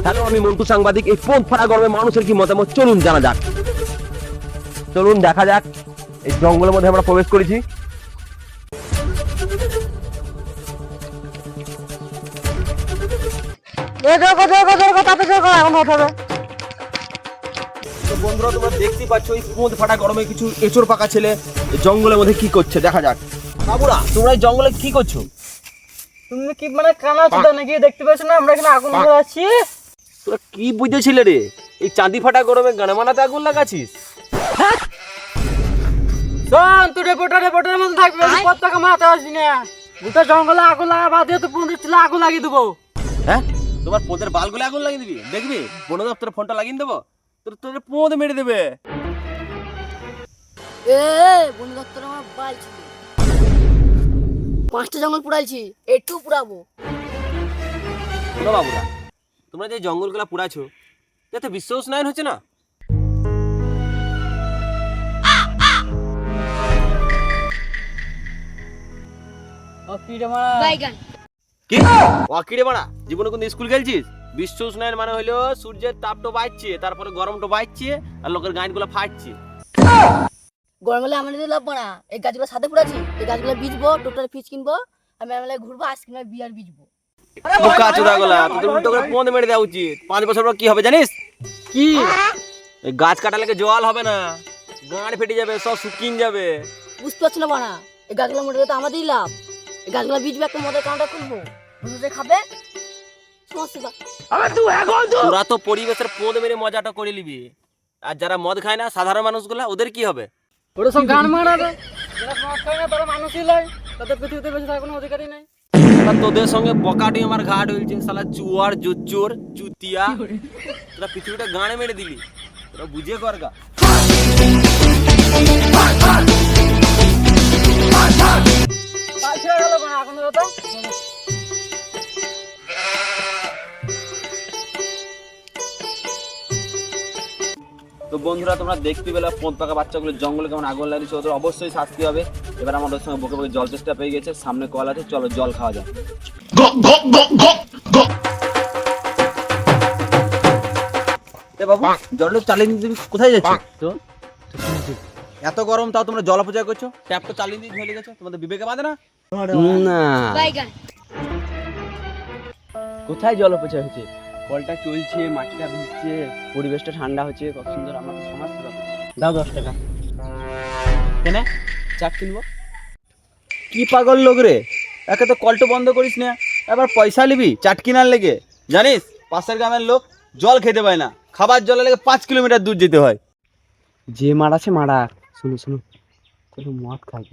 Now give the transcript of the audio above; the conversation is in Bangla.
হ্যালো, আমি মন্টু সাংবাদিক। এই পোঁদ ফাটা গরমে মানুষের কি মতামত চলুন জানা যাক। চলুন দেখা যাক। এই জঙ্গলের মধ্যে আমরা প্রবেশ করেছি। তো বন্ধুরা, তোমরা দেখতেই পাচ্ছ এই পোঁদ ফাটা গরমে কিছু এঁচড় পাকা ছেলে জঙ্গলের মধ্যে কি করছে দেখা যাক। বাবুরা, তোমরা এই জঙ্গলে কি করছো? তুমি কি মানে কানা চোদা নাকি? দেখতে পাচ্ছ না আমরা এখানে আগুন জ্বালাচ্ছি। তোরা কি বুঝেছিলে রে? এই চাঁদি ফাটা গরমে গানে মানাতে আগুন লাগাচ্ছিস? শোন, তুই রিপোর্টারের মধ্যে থাকবি, পতাকা মারতে আসবি না। গোটা জঙ্গলে আগুন লাগা বাদ দিয়ে তো 15 চিলা আগুন লাগিয়ে দেবো। হ্যাঁ, তোমার পোঁদের বালগুলো আগুন লাগিয়ে দিবি? দেখবি বন দপ্তরে ফোনটা লাগিয়ে দেবো, তোর পোঁদ মেরে দেবে। বন দপ্তরে আমার বাল ছিল, 5টা জঙ্গল পুড়াইছি, একটু পুড়াবো। শোনো বাবুরা, তোমরা যে জঙ্গলগুলো পুড়াছো যাতে বিশ্ব উষ্ণায়ন হচ্ছে না। কি অকিরে মারা, জীবনে কোন স্কুল খেলছিস? বিশ্ব উষ্ণায়ন মানে হলো সূর্যের তাপটা বাড়ছে, তারপরে গরমটা বাড়ছে, আর লোকের গানগুলো ফাটছে। গরমে আমাদের লাভ না, এই গাছগুলো সাথে পুড়াচ্ছি, এই গাছগুলো বিজবো, টোটাল ফিজ কিনবো, আমি মেলায় ঘুরবো, আইসক্রিম আর বিয়ার বিজবো। বোকা চোদাগুলা, তোদের উল্টো করে পোঁদ মেরে দেওয়া উচিত। 5 বছর পর কি হবে জানিস? কি? এই গাছ কাটা লেগে জল হবে না, গাঁড় ফেটে যাবে, সব শুকিয়ে যাবে। বুঝতে পারছি না বানা, এই গাছগুলো মোটে তো আমাদেরই লাভ। এই গাছগুলো বিজবো, একটা মদের কাউন্টার খুলবো, বুঝতে খাবে সমস্যা। তোরা তো পরিবেশের পোঁদ মেরে মজাটা করে নিবি, আর যারা মদ খায় না সাধারণ মানুষগুলা, ওদের কি হবে? ওরা সব গান মারাবে। যারা মদ খায় না তারা মানুষই লয়, তাদের পৃথিবীতে বেঁচে থাকার কোনো অধিকারই নাই। আর তোদের সঙ্গে বকাটি আমার ঘাট হয়েছে, শালা চুয়ার জুচুর চুতিয়া। তোরা পৃথিবীটা গানে মেরে দিলি, তোরা বুঝে কর গা। কাল ছেড়ে গেল বানা আগুনের কথা। তো বন্ধুরা, তোমরা দেখতে পেলে পোঁদ পাকা বাচ্চাগুলো জঙ্গলে কেমন আগুন লাগিয়েছে, ওদের অবশ্যই শাস্তি হবে। এবার আমাদের সঙ্গে বকে বকে জল চেষ্টা পেয়ে গেছে, সামনে কল আছে, চলো জল খাওয়া যাক। বাবু, জলটা চালিয়ে দিতে কোথায় যাচ্ছ? তো এত গরম তাও তোমরা জল অপচয় করছো, ট্যাপ তো চালিয়ে দিয়ে ঝেলে গেছো, তোমাদের বিবেকে বাঁধে না? না, কোথায় জল অপচয় হচ্ছে? কলটা চলছে, মাটিটা ভিজছে, পরিবেশটা ঠান্ডা হচ্ছে, কত সুন্দর। আমরা তো সমাজ সেবা করছি। দাও 10 টাকা। কেন চাট কিনবো? কি পাগল লোক রে, একে তো কলটা বন্ধ করিস না, এবার পয়সা নিবি চাট কিনার লেগে। জানিস পাশের গ্রামের লোক জল খেতে পায় না, খাবার জলের লেগে 5 কিলোমিটার দূর যেতে হয়। যে মারাছে মারা। শুনো শুনো, চলো মদ খাই।